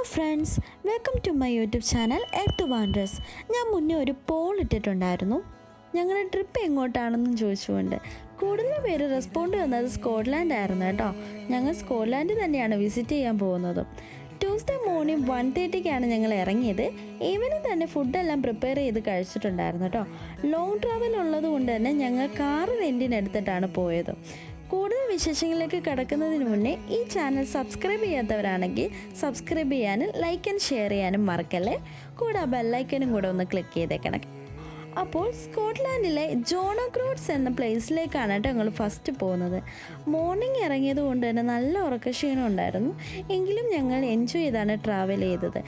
Hello friends, welcome to my YouTube channel Earth Wanderers. ഞാൻ മുന്നേ ഒരു പോൾ ഇട്ടിട്ടുണ്ടായിരുന്നു, ഞങ്ങളുടെ ട്രിപ്പ് എങ്ങോട്ടാണെന്നും ചോദിച്ചുകൊണ്ട്. കൂടുതൽ പേര് റെസ്പോണ്ട് വന്നത് സ്കോട്ട്ലാൻഡ് ആയിരുന്നു കേട്ടോ. ഞങ്ങൾ സ്കോട്ട്ലാൻഡ് തന്നെയാണ് വിസിറ്റ് ചെയ്യാൻ പോകുന്നത്. ട്യൂസ്ഡേ മോർണിംഗ് 1:30-ക്കാണ് ഞങ്ങൾ ഇറങ്ങിയത്. ഈവനിങ് തന്നെ ഫുഡെല്ലാം പ്രിപ്പയർ ചെയ്ത് കഴിച്ചിട്ടുണ്ടായിരുന്നു കേട്ടോ. ലോങ് ട്രാവൽ ഉള്ളത് കൊണ്ട് തന്നെ ഞങ്ങൾ കാർ റെൻറ്റിനെടുത്തിട്ടാണ് പോയത്. കൂടുതൽ വിശേഷങ്ങളിലേക്ക് കടക്കുന്നതിന് മുന്നേ ഈ ചാനൽ സബ്സ്ക്രൈബ് ചെയ്യാത്തവരാണെങ്കിൽ സബ്സ്ക്രൈബ് ചെയ്യാനും ലൈക്ക് ആൻഡ് ഷെയർ ചെയ്യാനും മറക്കല്ലേ. കൂടെ ബെല്ലൈക്കനും കൂടെ ഒന്ന് ക്ലിക്ക് ചെയ്തേക്കണം. അപ്പോൾ സ്കോട്ട്ലാൻഡിലെ ജോണോ ഗ്രോഡ്സ് എന്ന പ്ലേസിലേക്കാണ് കേട്ടോ ഞങ്ങൾ ഫസ്റ്റ് പോകുന്നത്. മോർണിംഗ് ഇറങ്ങിയത് കൊണ്ട് തന്നെ നല്ല ഉറക്കക്ഷീണം ഉണ്ടായിരുന്നു. എങ്കിലും ഞങ്ങൾ എൻജോയ് ചെയ്താണ് ട്രാവൽ ചെയ്തത്.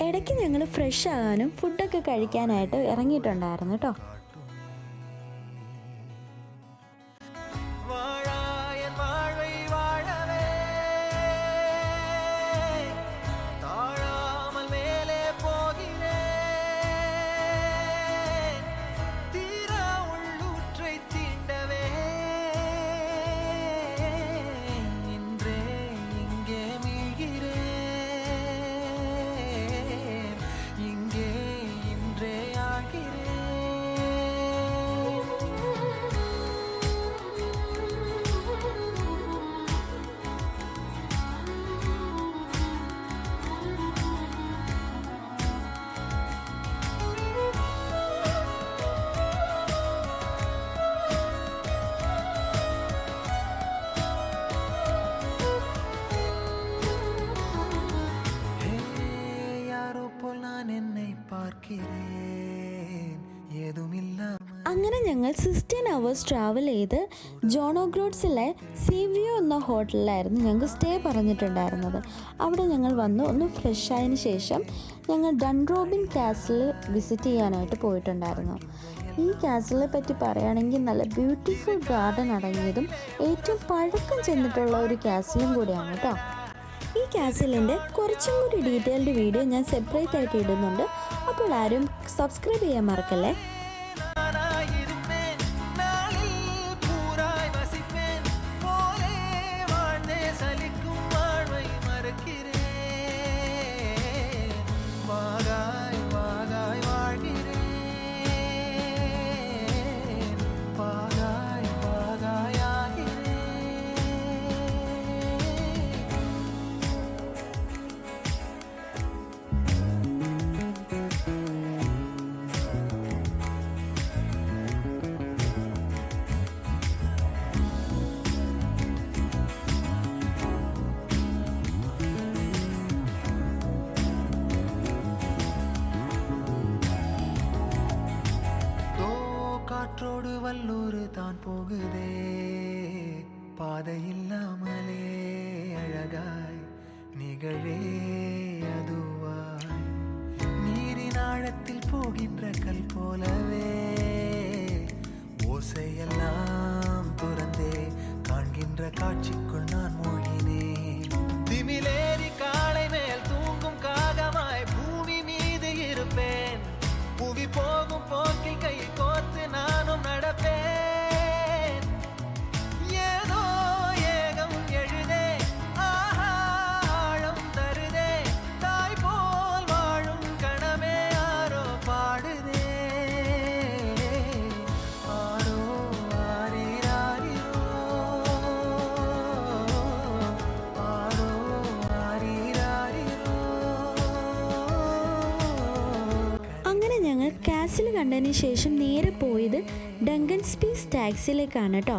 ഇടയ്ക്ക് ഞങ്ങൾ ഫ്രഷ് ആകാനും ഫുഡൊക്കെ കഴിക്കാനായിട്ട് ഇറങ്ങിയിട്ടുണ്ടായിരുന്നു കേട്ടോ. അങ്ങനെ ഞങ്ങൾ 16 hours ട്രാവൽ ചെയ്ത് ജോണോ ഗ്രോഡ്സിലെ സീവ്യൂ എന്ന ഹോട്ടലിലായിരുന്നു ഞങ്ങൾക്ക് സ്റ്റേ പറഞ്ഞിട്ടുണ്ടായിരുന്നത്. അവിടെ ഞങ്ങൾ വന്ന് ഒന്ന് ഫ്രഷ് ആയതിനു ശേഷം ഞങ്ങൾ ഡൺറോബിൻ കാസിൽ വിസിറ്റ് ചെയ്യാനായിട്ട് പോയിട്ടുണ്ടായിരുന്നു. ഈ കാസിലെ പറ്റി പറയുകയാണെങ്കിൽ നല്ല ബ്യൂട്ടിഫുൾ ഗാർഡൻ അടങ്ങിയതും ഏറ്റവും പഴക്കം ചെന്നിട്ടുള്ള ഒരു കാസിലും കൂടിയാണ് കേട്ടോ. ഈ കാസിലിൻ്റെ കുറച്ചും കൂടി ഡീറ്റെയിൽഡ് വീഡിയോ ഞാൻ സെപ്പറേറ്റ് ആയിട്ട് ഇടുന്നുണ്ട്. അപ്പോൾ ആരും സബ്സ്ക്രൈബ് ചെയ്യാൻ മറക്കല്ലേ. காற்றோடு வல்லூர் தான் போகுதே, பாதையில்லாமலே அழகாய் நிகழே அதுவாய், நீரின் ஆழத்தில் போகின்ற கல் போலவே ஓசையெல்லாம் துறந்தே காண்கின்ற காட்சிக்குள் நான் மூழ்கினேன். திமிலேறி காலை மேல் தூங்கும் காகமாய் பூமி மீது இருப்பேன். புவி போகும் போக்கில் கை கோர்த்து நானும் நடப்பேன். ஏதோ ஏகம் எழுதே, ஆழம் தருதே, தாய் போல் வாழும் கணமே ஆரோ பாடுதே. ஆரோ ஆரீராரிரோ, ஆரோ ஆரீராரிரோ. അങ്ങനെ ഞങ്ങൾ കാസിൽ കണ്ടതിന് ശേഷം നേരെ പോയത് ഡങ്കൻ സ്പീസ് ടാക്സിയിലേക്കാണ് കേട്ടോ.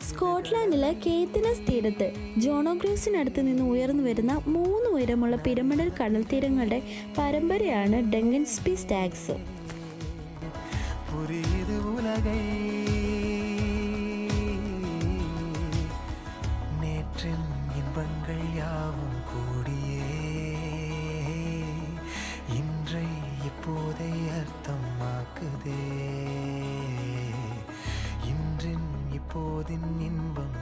സ്കോട്ട്ലാൻഡിലെ കേത്തിനസ് തീരത്ത് ജോണോ ഗ്രോഡ്സിനടുത്ത് നിന്ന് ഉയർന്നു വരുന്ന 3 ഉയരമുള്ള പിരമിഡൽ കടൽ തീരങ്ങളുടെ പരമ്പരയാണ് ഡങ്കൻ സ്പീസ് ടാക്സ്. இப்போதை அர்த்தமாக்குதே, இன்றின் இப்போதின் இன்பம்